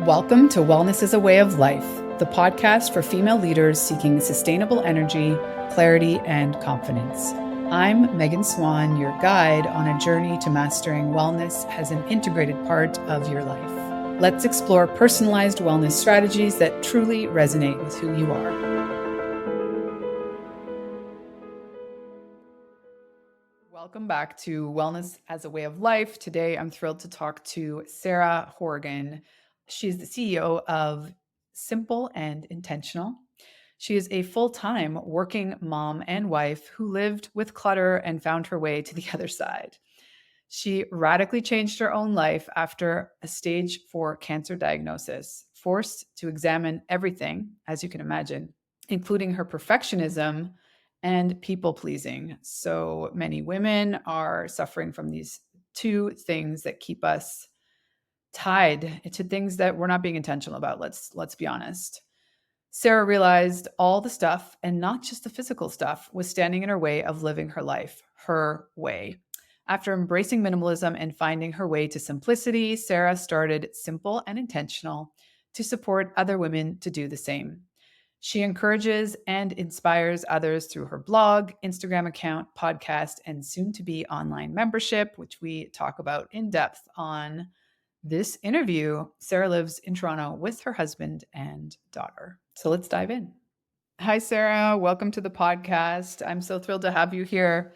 Welcome to Wellness is a Way of Life, the podcast for female leaders seeking sustainable energy, clarity, and confidence. I'm Megan Swan, your guide on a journey to mastering wellness as an integrated part of your life. Let's explore personalized wellness strategies that truly resonate with who you are. Welcome back to Wellness as a Way of Life. Today, I'm thrilled to talk to Sarah Horgan. She's the CEO of Simple and Intentional. She is a full-time working mom and wife who lived with clutter and found her way to the other side. She radically changed her own life after a stage 4 cancer diagnosis, forced to examine everything, as you can imagine, including her perfectionism and people-pleasing. So many women are suffering from these two things that keep us tied to things that we're not being intentional about. Let's be honest. Sarah realized all the stuff, and not just the physical stuff, was standing in her way of living her life, her way. After embracing minimalism and finding her way to simplicity, Sarah started Simple and Intentional to support other women to do the same. She encourages and inspires others through her blog, Instagram account, podcast, and soon-to-be online membership, which we talk about in depth on this interview. Sarah lives in Toronto with her husband and daughter. So let's dive in. Hi, Sarah. Welcome to the podcast. I'm so thrilled to have you here.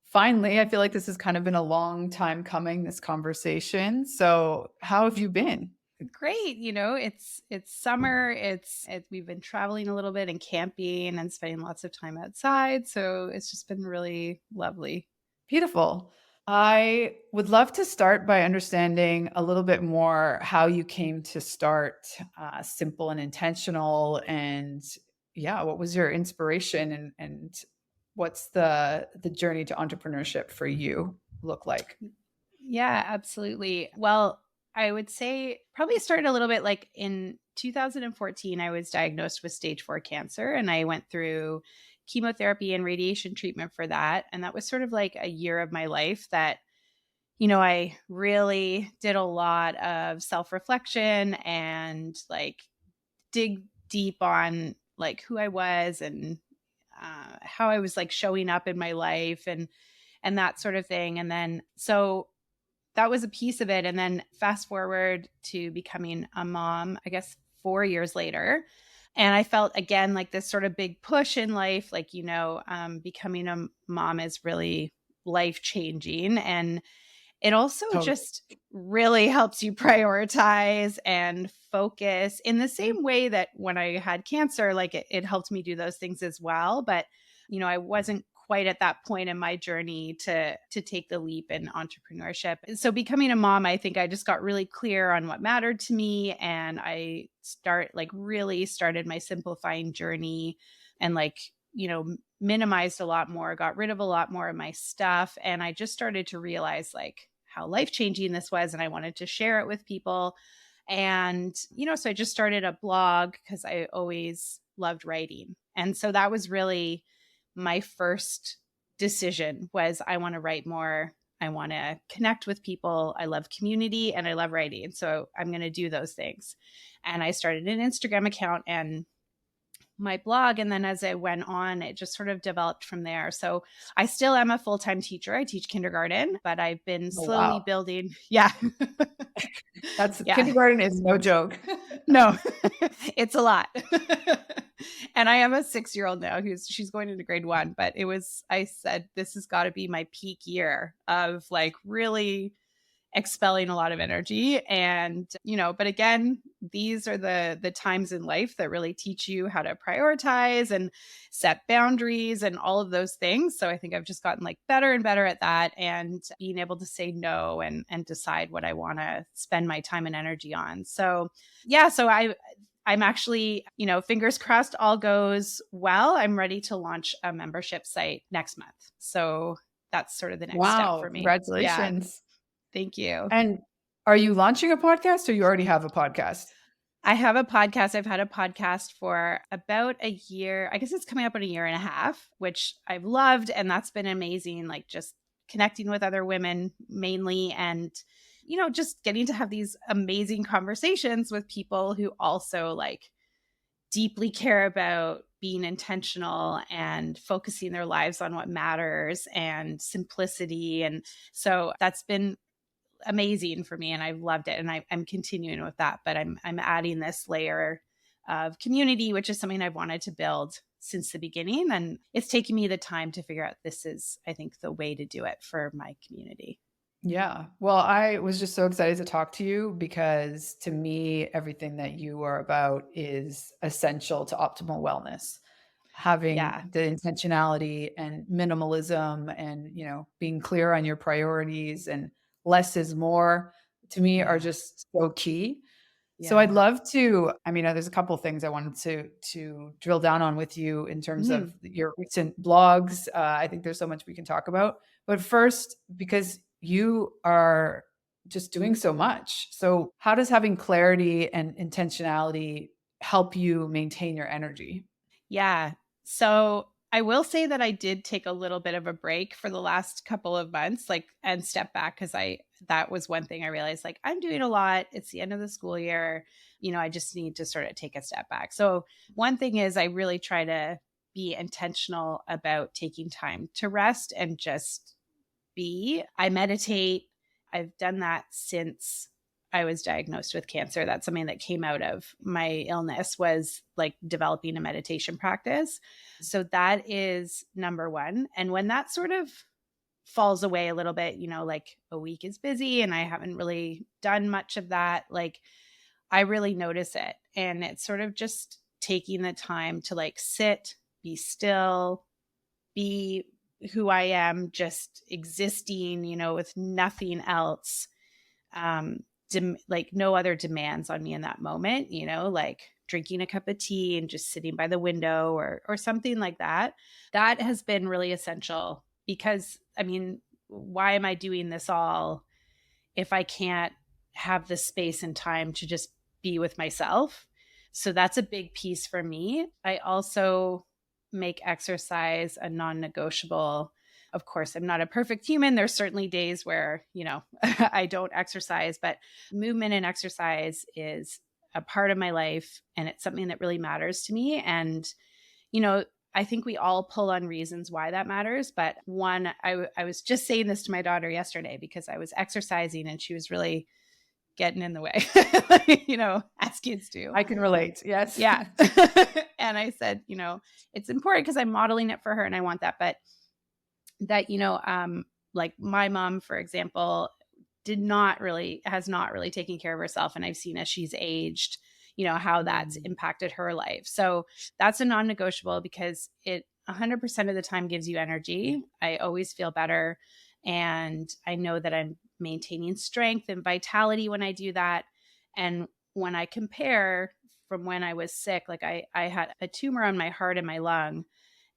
Finally, I feel like this has kind of been a long time coming, this conversation. So how have you been? Great. It's summer. We've been traveling a little bit and camping and spending lots of time outside. So it's just been really lovely. Beautiful. I would love to start by understanding a little bit more how you came to start Simple and Intentional, and what was your inspiration and what's the journey to entrepreneurship for you look like? Yeah, absolutely. Well, I would say probably started a little bit like in 2014, I was diagnosed with stage 4 cancer, and I went through chemotherapy and radiation treatment for that. And that was sort of like a year of my life that, I really did a lot of self-reflection and like dig deep on like who I was and how I was like showing up in my life and that sort of thing. And then so that was a piece of it. And then fast forward to becoming a mom, I guess 4 years later. And I felt again like this sort of big push in life, like, becoming a mom is really life changing. And it also just really helps you prioritize and focus in the same way that when I had cancer, like it helped me do those things as well. But, I wasn't quite at that point in my journey to take the leap in entrepreneurship. So becoming a mom, I think I just got really clear on what mattered to me. And I really started my simplifying journey and minimized a lot more, got rid of a lot more of my stuff. And I just started to realize like how life-changing this was. And I wanted to share it with people. And, so I just started a blog because I always loved writing. And so that was really my first decision was I want to write more. I want to connect with people. I love community and I love writing. So I'm going to do those things. And I started an Instagram account and my blog. And then as I went on, it just sort of developed from there. So I still am a full-time teacher. I teach kindergarten, but I've been slowly building. Yeah. Kindergarten is no joke. No, it's a lot. And I am a 6-year-old now she's going into grade 1, but I said, this has got to be my peak year of like really expelling a lot of energy. And, but again, these are the times in life that really teach you how to prioritize and set boundaries and all of those things. So I think I've just gotten like better and better at that and being able to say no and decide what I want to spend my time and energy on. So I'm actually, fingers crossed all goes well. I'm ready to launch a membership site next month. So that's sort of the next step for me. Congratulations. Yeah. Thank you. And are you launching a podcast or you already have a podcast? I have a podcast. I've had a podcast for about a year. I guess it's coming up on a year and a half, which I've loved. And that's been amazing. Like just connecting with other women mainly and just getting to have these amazing conversations with people who also like deeply care about being intentional and focusing their lives on what matters and simplicity. And so that's been amazing for me, and I've loved it, and I'm continuing with that. But I'm adding this layer of community, which is something I've wanted to build since the beginning, and it's taken me the time to figure out this is, I think, the way to do it for my community. Yeah. Well, I was just so excited to talk to you because to me, everything that you are about is essential to optimal wellness. Having Yeah. the intentionality and minimalism and, being clear on your priorities and less is more to me are Yeah. just so key. So I'd Yeah. love to, there's a couple of things I wanted to drill down on with you in terms Mhm. of your recent blogs. I think there's so much we can talk about. But first, because you are just doing so much. So how does having clarity and intentionality help you maintain your energy? Yeah. So I will say that I did take a little bit of a break for the last couple of months, like, and step back because that was one thing I realized, like, I'm doing a lot. It's the end of the school year. I just need to sort of take a step back. So one thing is I really try to be intentional about taking time to rest and just be. I meditate. I've done that since I was diagnosed with cancer. That's something that came out of my illness, was like developing a meditation practice. So that is number one. And when that sort of falls away a little bit, like a week is busy and I haven't really done much of that, like I really notice it. And it's sort of just taking the time to like sit, be still, be who I am, just existing, with nothing else, like no other demands on me in that moment, like drinking a cup of tea and just sitting by the window or something like that. That has been really essential because why am I doing this all if I can't have the space and time to just be with myself? So that's a big piece for me. I also make exercise a non negotiable. Of course, I'm not a perfect human. There's certainly days where, I don't exercise, but movement and exercise is a part of my life and it's something that really matters to me. And, you know, I think we all pull on reasons why that matters. But one, I was just saying this to my daughter yesterday because I was exercising and she was really getting in the way, as kids do. I can relate. Yes. Yeah. And I said, it's important because I'm modeling it for her and I want that. But that, like my mom, for example, has not really taken care of herself. And I've seen as she's aged, how that's impacted her life. So that's a non-negotiable because it 100% of the time gives you energy. I always feel better. And I know that I'm maintaining strength and vitality when I do that. And when I compare from when I was sick, like I had a tumor on my heart and my lung,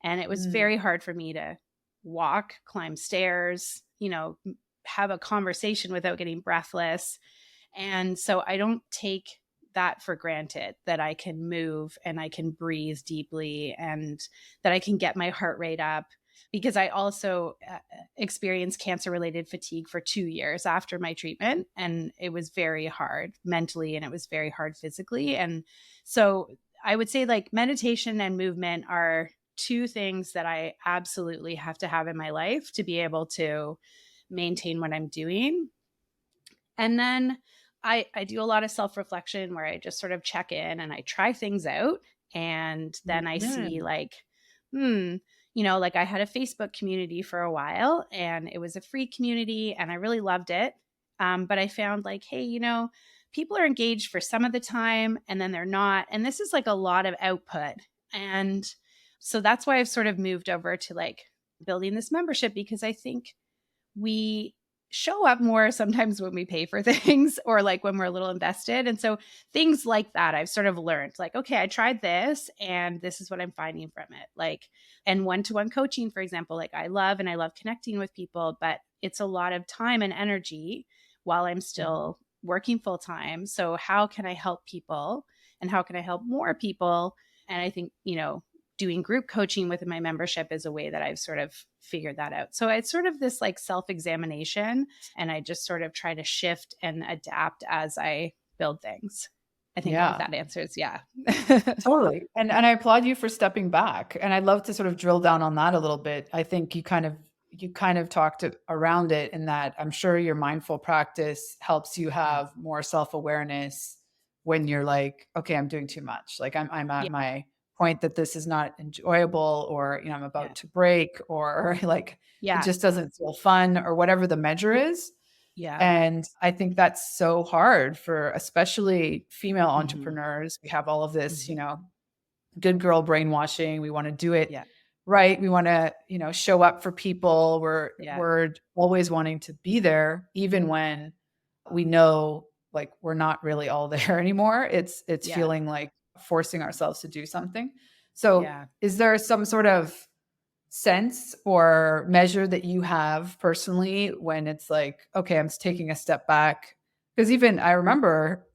and it was Mm. very hard for me to walk, climb stairs, have a conversation without getting breathless. And so I don't take that for granted, that I can move and I can breathe deeply and that I can get my heart rate up, because I also experienced cancer related fatigue for 2 years after my treatment. And it was very hard mentally and it was very hard physically. And so I would say like meditation and movement are two things that I absolutely have to have in my life to be able to maintain what I'm doing. And then I do a lot of self reflection where I just sort of check in and I try things out. And then I see Mm. like, like I had a Facebook community for a while and it was a free community and I really loved it. But I found like, hey, people are engaged for some of the time and then they're not. And this is like a lot of output. And so that's why I've sort of moved over to like building this membership, because I think we show up more sometimes when we pay for things or like when we're a little invested. And so things like that, I've sort of learned like, okay, I tried this and this is what I'm finding from it. Like, and one-to-one coaching, for example, like I love connecting with people, but it's a lot of time and energy while I'm still working full time. So how can I help people and how can I help more people? And I think, doing group coaching within my membership is a way that I've sort of figured that out. So it's sort of this like self-examination, and I just sort of try to shift and adapt as I build things. I think if Yeah. that answers, yeah. Totally. And I applaud you for stepping back. And I'd love to sort of drill down on that a little bit. I think you kind of talked around it in that I'm sure your mindful practice helps you Yeah. have more self-awareness when you're like, okay, I'm doing too much. Like I'm Yeah. at my point that this is not enjoyable, or I'm Yeah. about to break, or like it Yeah. just doesn't feel fun, or whatever the measure is. Yeah. And I think that's so hard for especially female Hmm. entrepreneurs. We have all of this, Hmm. good girl brainwashing. We want to do it Yeah. right. We want to, show up for people. We're Yeah. we're always wanting to be there, even when we know like we're not really all there anymore. It's Yeah. feeling like forcing ourselves to do something. So Yeah. is there some sort of sense or measure that you have personally when it's like, okay, I'm taking a step back? Because even I remember,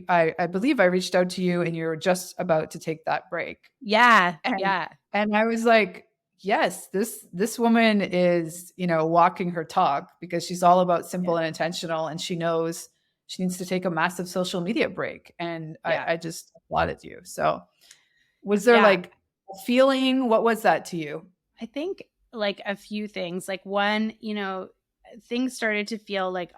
I believe I reached out to you and you were just about to take that break, Yeah. and Yeah. and I was like, yes, this woman is, walking her talk, because she's all about Yeah. simple and intentional, and she knows she needs to take a massive social media break. And I, Yeah. I just applauded you. So was there Yeah. like a feeling? What was that to you? I think like a few things. Like one, things started to feel like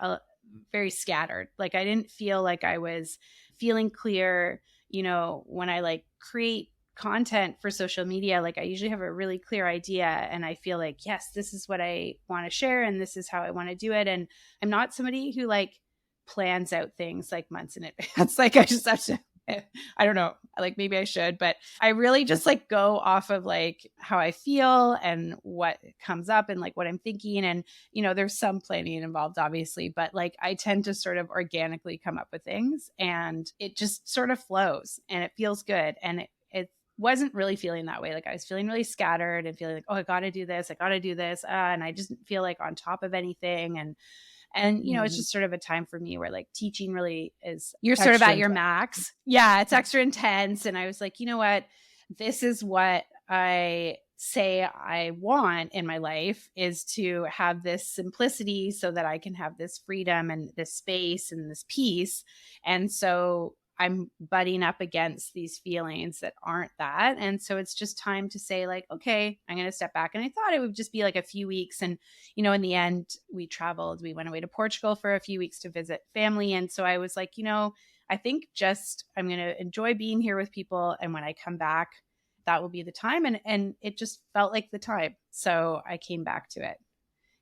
very scattered. Like I didn't feel like I was feeling clear, when I like create content for social media. Like I usually have a really clear idea, and I feel like, yes, this is what I want to share and this is how I want to do it. And I'm not somebody who like plans out things like months in advance. Like I just have to I don't know, like maybe I should, but I really just like go off of like how I feel and what comes up and like what I'm thinking. And, there's some planning involved, obviously, but like I tend to sort of organically come up with things, and it just sort of flows and it feels good. And it wasn't really feeling that way. Like I was feeling really scattered and feeling like, oh, I got to do this. I got to do this. And I just didn't feel like on top of anything. And it's Mhm. just sort of a time for me where like teaching really is, you're sort of Extra at your intense. max. Yeah, it's extra intense. And I was like, you know what? This is what I say I want in my life, is to have this simplicity so that I can have this freedom and this space and this peace. And so I'm butting up against these feelings that aren't that. And so it's just time to say, like, okay, I'm going to step back. And I thought it would just be like a few weeks. And, in the end, we traveled. We went away to Portugal for a few weeks to visit family. And so I was like, I think just I'm going to enjoy being here with people. And when I come back, that will be the time. And it just felt like the time. So I came back to it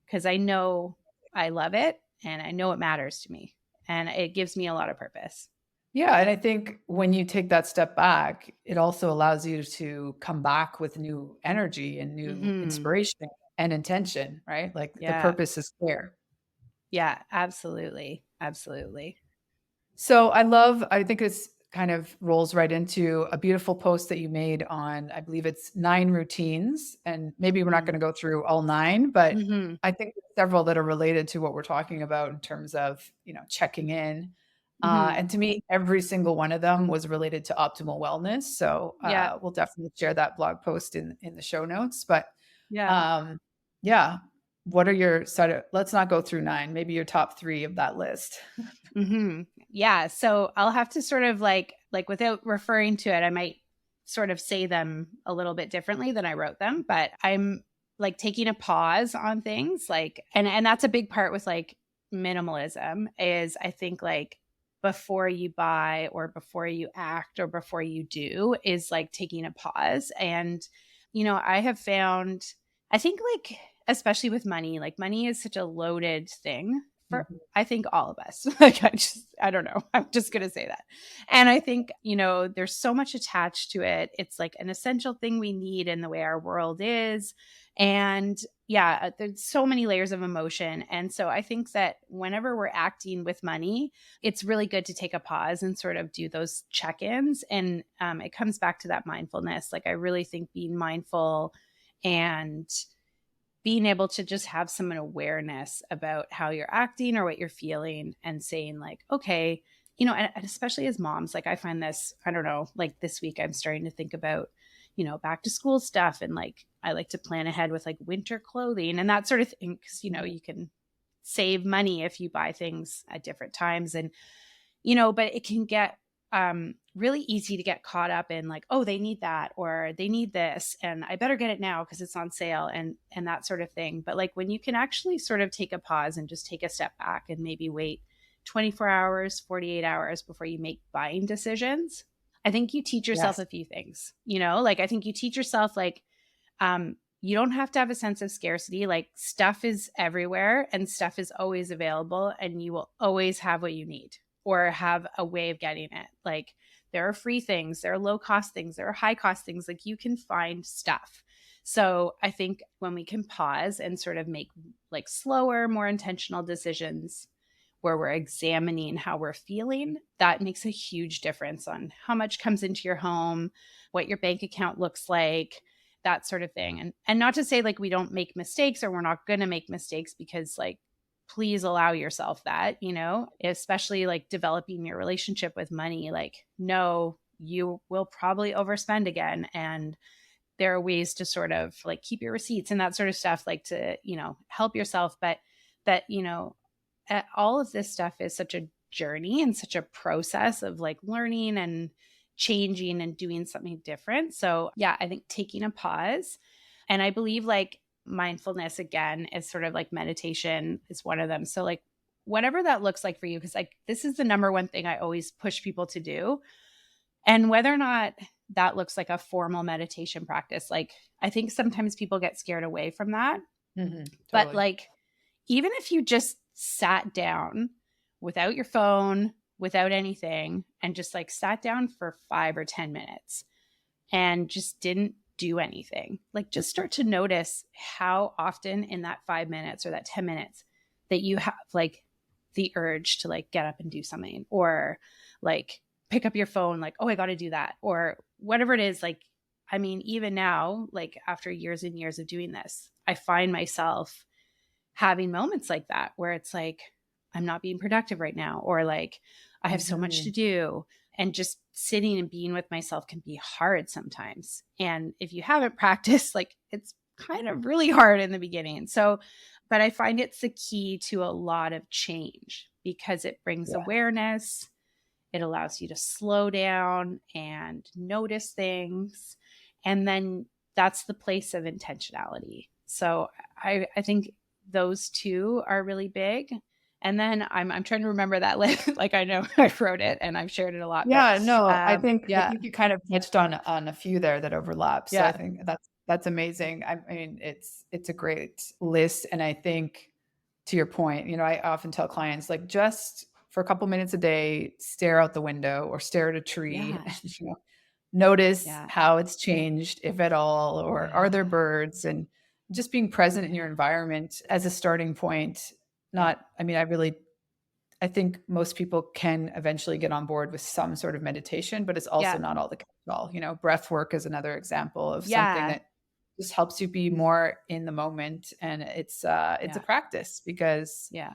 because I know I love it and I know it matters to me. And it gives me a lot of purpose. Yeah, and I think when you take that step back, it also allows you to come back with new energy and new Hmm. inspiration and intention, right? Like the Yeah. purpose is clear. Yeah, absolutely. Absolutely. So I think it's kind of rolls right into a beautiful post that you made on, I believe it's 9 routines. And maybe we're not going to go through all 9, but Mm-hmm. I think there's several that are related to what we're talking about in terms of, checking in. Hmm. And to me, every single one of them was related to optimal wellness. So Yeah. we'll definitely share that blog post in the show notes. But Yeah. um, yeah, what are your sort of? Let's not go through 9. Maybe your top 3 of that list. Hmm. Yeah. So I'll have to sort of like without referring to it, I might sort of say them a little bit differently than I wrote them, but I'm like taking a pause on things like, and that's a big part with like minimalism is I think like before you buy or before you act or before you do is like taking a pause. And, I have found, I think like, especially with money, like money is such a loaded thing for Mhm. I think all of us. Like I don't know. I'm just going to say that. And I think, there's so much attached to it. It's like an essential thing we need in the way our world is. And yeah, there's so many layers of emotion. And so I think that whenever we're acting with money, it's really good to take a pause and sort of do those check-ins. And it comes back to that mindfulness. Like I really think being mindful and being able to just have some awareness about how you're acting or what you're feeling and saying like, okay, and especially as moms, like I find this, I don't know, like this week I'm starting to think about, back to school stuff. And like, I like to plan ahead with like winter clothing and that sort of thing. Cause, you can save money if you buy things at different times. And, but it can get really easy to get caught up in like, oh, they need that or they need this and I better get it now because it's on sale and that sort of thing. But like when you can actually sort of take a pause and just take a step back and maybe wait 24 hours, 48 hours before you make buying decisions, I think you teach yourself Yes. a few things, like I think you teach yourself like, you don't have to have a sense of scarcity. Like stuff is everywhere and stuff is always available and you will always have what you need or have a way of getting it. Like there are free things, there are low cost things, there are high cost things. Like you can find stuff. So I think when we can pause and sort of make like slower, more intentional decisions where we're examining how we're feeling, that makes a huge difference on how much comes into your home, what your bank account looks like, that sort of thing. And not to say like we don't make mistakes or we're not going to make mistakes, because like please allow yourself that, especially like developing your relationship with money. Like, no, you will probably overspend again. And there are ways to sort of like keep your receipts and that sort of stuff, like to, help yourself. But that, all of this stuff is such a journey and such a process of like learning and changing and doing something different. So, yeah, I think taking a pause. And I believe like mindfulness, again, is sort of like meditation is one of them. So, like, whatever that looks like for you, because like this is the number one thing I always push people to do. And whether or not that looks like a formal meditation practice, like, I think sometimes people get scared away from that. But Totally. like, even if you just sat down without your phone, without anything, and just like sat down for 5 or 10 minutes and just didn't do anything, like just start to notice how often in that 5 minutes or that 10 minutes that you have like the urge to like get up and do something, or like pick up your phone, like, oh, I got to do that, or whatever it is. Like, I mean, even now, like after years and years of doing this, I find myself having moments like that where it's like, I'm not being productive right now, or like, I have so much to do. And just sitting and being with myself can be hard sometimes. And if you haven't practiced, like it's kind of really hard in the beginning. So, but I find it's the key to a lot of change because it brings awareness. It allows you to slow down and notice things. And then that's the place of intentionality. So I think those two are really big. And then I'm trying to remember that list. Like I know I wrote it and I've shared it a lot, but Yeah, no, I yeah, think you kind of touched on a few there that overlap. So I yeah, think that's amazing. I mean, it's a great list, and I think to your point, I often tell clients like just for a couple minutes a day, stare out the window or stare at a tree, yeah, and, notice yeah, how it's changed, if at all, or are there yeah, birds, and just being present in your yeah, environment as a starting point. yeah, Not, I mean, I think most people can eventually get on board with some sort of meditation, but it's also yeah, not all the catch-all. Breath work is another example of something yeah, that just helps you be more in the moment, and it's a yeah, practice because yeah,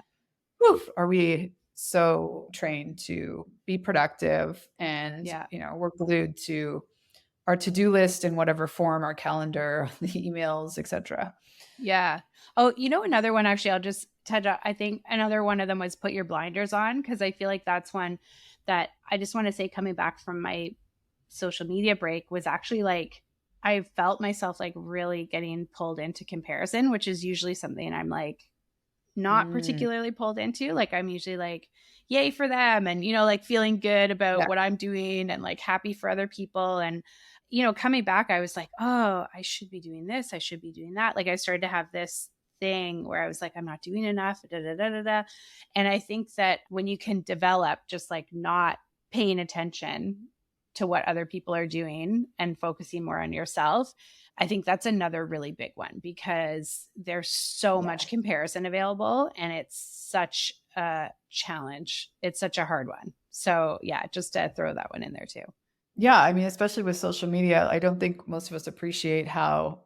are we so trained to be productive, and yeah. we're glued to our to-do list in whatever form, our calendar, the emails, etc. Yeah. Oh, another one, actually, I'll just touch on. I think another one of them was put your blinders on, because I feel like that's one that I just want to say, coming back from my social media break, was actually like, I felt myself like really getting pulled into comparison, which is usually something I'm like not Mm, particularly pulled into. Like I'm usually like, yay for them. And, like feeling good about yeah. what I'm doing and like happy for other people. And, coming back, I was like, oh, I should be doing this. I should be doing that. Like I started to have this thing where I was like, I'm not doing enough. Da, da, da, da, da. And I think that when you can develop just like not paying attention to what other people are doing and focusing more on yourself, I think that's another really big one, because there's so much comparison available and it's such a challenge. It's such a hard one. So, yeah, just to throw that one in there too. Yeah, I mean, especially with social media, I don't think most of us appreciate how,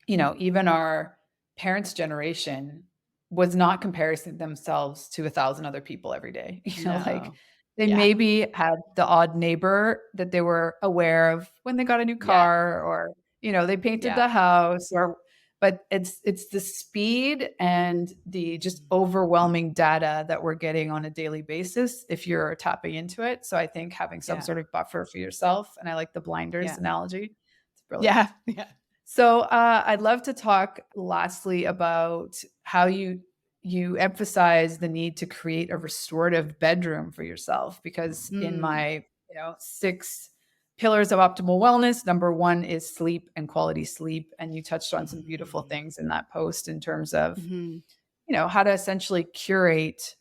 even our parents' generation was not comparing themselves to 1,000 other people every day. Like No. They Yeah. maybe had the odd neighbor that they were aware of when they got a new Yeah. car, or, they painted Yeah. the house, or but it's the speed and the just overwhelming data that we're getting on a daily basis if you're tapping into it. So I think having some Yeah. sort of buffer for yourself, and I like the blinders Yeah. analogy. It's brilliant. Yeah. Yeah. So I'd love to talk lastly about how you emphasize the need to create a restorative bedroom for yourself, because in Mm. my 6 pillars of optimal wellness, number one is sleep and quality sleep, and you touched on some beautiful Mhm. things in that post in terms of Mhm. how to essentially curate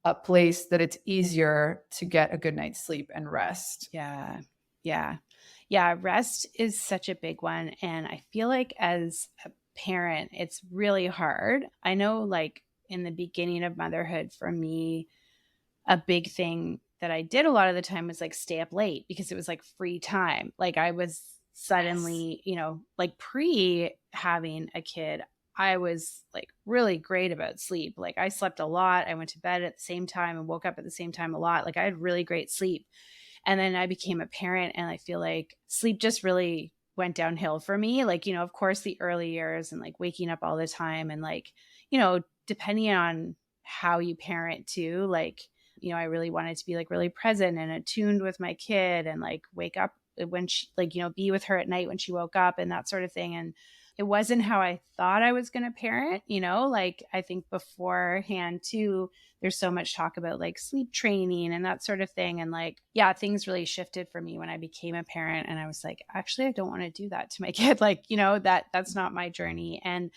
a place that it's easier to get a good night's sleep and rest. Yeah. Yeah. Yeah. Rest is such a big one. And I feel like as a parent, it's really hard. I know, like, in the beginning of motherhood, for me, a big thing that I did a lot of the time was like stay up late because it was like free time. Like I was Yes. suddenly, like pre having a kid, I was like really great about sleep. Like I slept a lot. I went to bed at the same time and woke up at the same time a lot. Like I had really great sleep. And then I became a parent and I feel like sleep just really went downhill for me. Like, of course, the early years and like waking up all the time and like, depending on how you parent too, like, I really wanted to be like really present and attuned with my kid and like wake up when she, like, be with her at night when she woke up and that sort of thing. And it wasn't how I thought I was going to parent, like I think beforehand too, there's so much talk about like sleep training and that sort of thing. And like, yeah, things really shifted for me when I became a parent. And I was like, actually, I don't want to do that to my kid. Like, that's not my journey. And,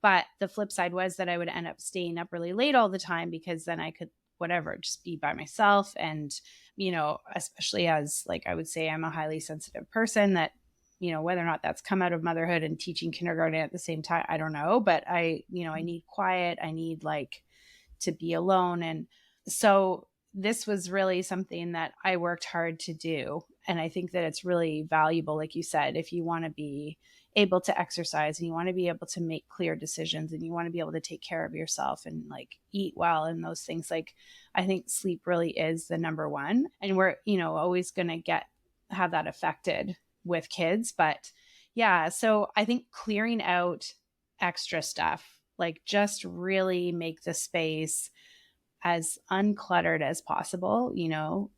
but the flip side was that I would end up staying up really late all the time because then I could, whatever, just be by myself. And, especially as like, I would say I'm a highly sensitive person that, whether or not that's come out of motherhood and teaching kindergarten at the same time, I don't know. But I need quiet. I need like to be alone. And so this was really something that I worked hard to do. And I think that it's really valuable, like you said, if you want to be able to exercise and you want to be able to make clear decisions and you want to be able to take care of yourself and like eat well and those things. Like, I think sleep really is the number one. And we're, always going to have that affected with kids. But yeah, so I think clearing out extra stuff, like just really make the space as uncluttered as possible,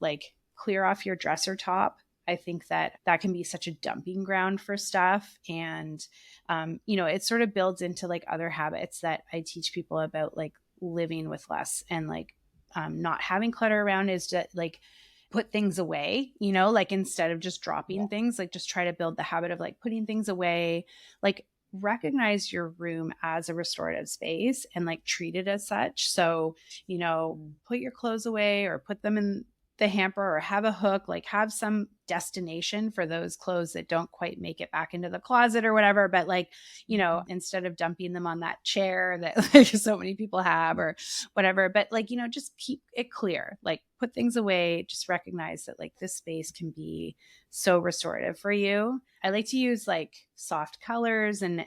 like clear off your dresser top. I think that that can be such a dumping ground for stuff. And, it sort of builds into like other habits that I teach people about, like living with less and like not having clutter around is to like put things away, like instead of just dropping things, like just try to build the habit of like putting things away, like recognize your room as a restorative space and like treat it as such. So, put your clothes away or put them in the hamper or have a hook, like have some destination for those clothes that don't quite make it back into the closet or whatever. But like, instead of dumping them on that chair that like so many people have or whatever, but like, just keep it clear, like put things away, just recognize that like this space can be so restorative for you. I like to use like soft colors and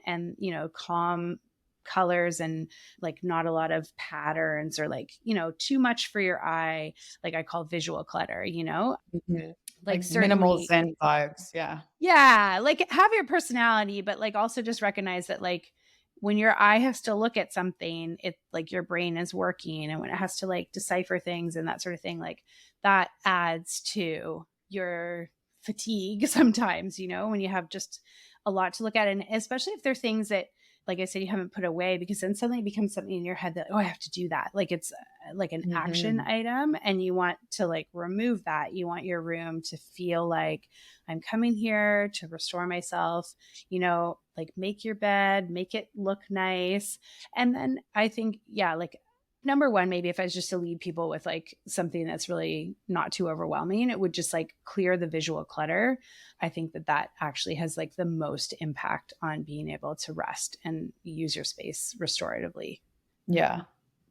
calm colors and like not a lot of patterns or like, too much for your eye, like I call visual clutter, Mhm. like Like minimal certainly, Zen vibes. Yeah. yeah, like have your personality, but like also just recognize that like when your eye has to look at something, it like your brain is working. And when it has to like decipher things and that sort of thing, like that adds to your fatigue sometimes, when you have just a lot to look at. And especially if they're things that, like I said, you haven't put away, because then suddenly it becomes something in your head that, oh, I have to do that. Like it's like an action Mhm. item and you want to like remove that. You want your room to feel like I'm coming here to restore myself, like make your bed, make it look nice. And then I think, yeah, like number one, maybe if I was just to lead people with like something that's really not too overwhelming, it would just like clear the visual clutter. I think that that actually has like the most impact on being able to rest and use your space restoratively. Yeah.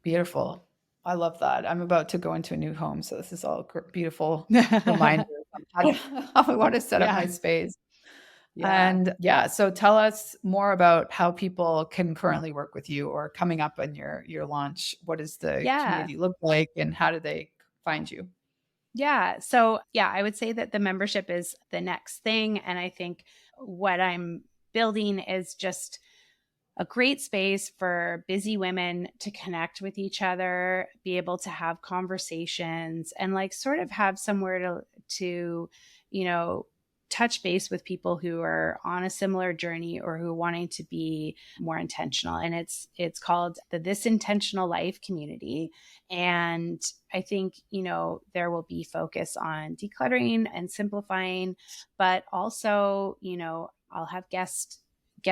Beautiful. I love that. I'm about to go into a new home, so this is all beautiful reminders on how I want to set up my Yeah. space. Yeah. And yeah, so tell us more about how people can currently work with you or coming up on your launch. What does the Yeah. community look like and how do they find you? Yeah. So, yeah, I would say that the membership is the next thing. And I think what I'm building is just a great space for busy women to connect with each other, be able to have conversations and like sort of have somewhere to, you know, touch base with people who are on a similar journey or who are wanting to be more intentional. And it's called the This Intentional Life community. And I think, there will be focus on decluttering and simplifying, but also, I'll have guest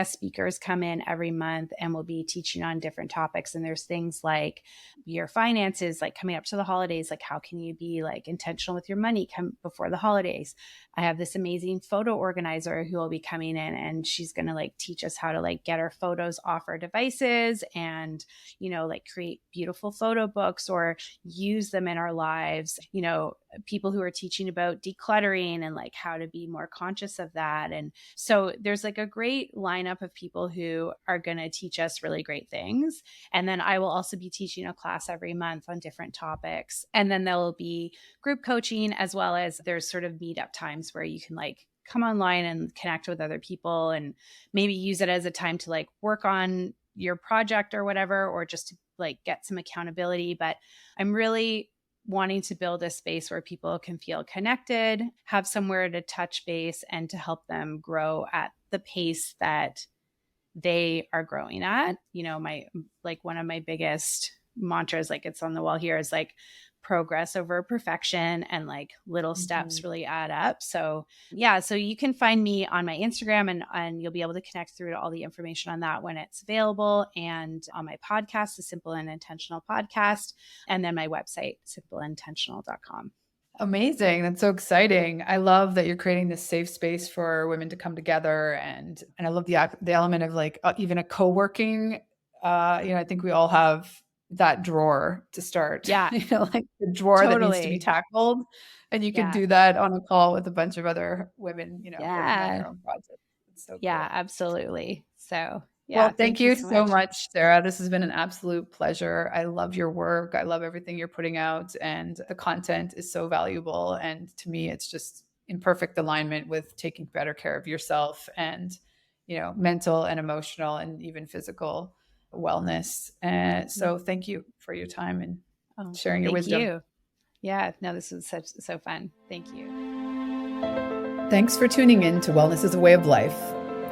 speakers come in every month and we'll be teaching on different topics. And there's things like your finances, like coming up to the holidays, like how can you be like intentional with your money come before the holidays. I have this amazing photo organizer who will be coming in, and she's going to like teach us how to like get our photos off our devices and, like create beautiful photo books or use them in our lives. People who are teaching about decluttering and like how to be more conscious of that. And so there's like a great lineup of people who are going to teach us really great things. And then I will also be teaching a class every month on different topics. And then there will be group coaching, as well as there's sort of meetup times where you can like come online and connect with other people and maybe use it as a time to like work on your project or whatever, or just to like get some accountability. But I'm really wanting to build a space where people can feel connected, have somewhere to touch base, and to help them grow at the pace that they are growing at. My like one of my biggest mantras, like it's on the wall here, is like progress over perfection, and like little steps really add up. So yeah, so you can find me on my Instagram, and you'll be able to connect through to all the information on that when it's available, and on my podcast, the Simple and Intentional podcast, and then my website, simpleandintentional.com. Amazing. That's so exciting. I love that you're creating this safe space for women to come together, and I love the element of like even a co-working. I think we all have that drawer to start. Yeah, Like the drawer that needs to be totally. tackled, and you can Yeah. do that on a call with a bunch of other women, working on Yeah. their own projects. It's so Yeah, cool. absolutely. So, Well, yeah, thank thank you you so so much. much, Sarah. This has been an absolute pleasure. I love your work. I love everything you're putting out, and the content is so valuable. And to me, it's just in perfect alignment with taking better care of yourself and, mental and emotional and even physical wellness. And Yeah. so thank you for your time and Oh, sharing your thank wisdom. you. Yeah, no, this was so fun. Thank you. Thanks for tuning in to Wellness is a Way of Life.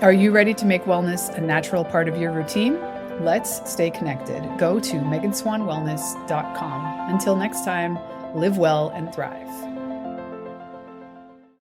Are you ready to make wellness a natural part of your routine? Let's stay connected. Go to meganswanwellness.com. Until next time, live well and thrive.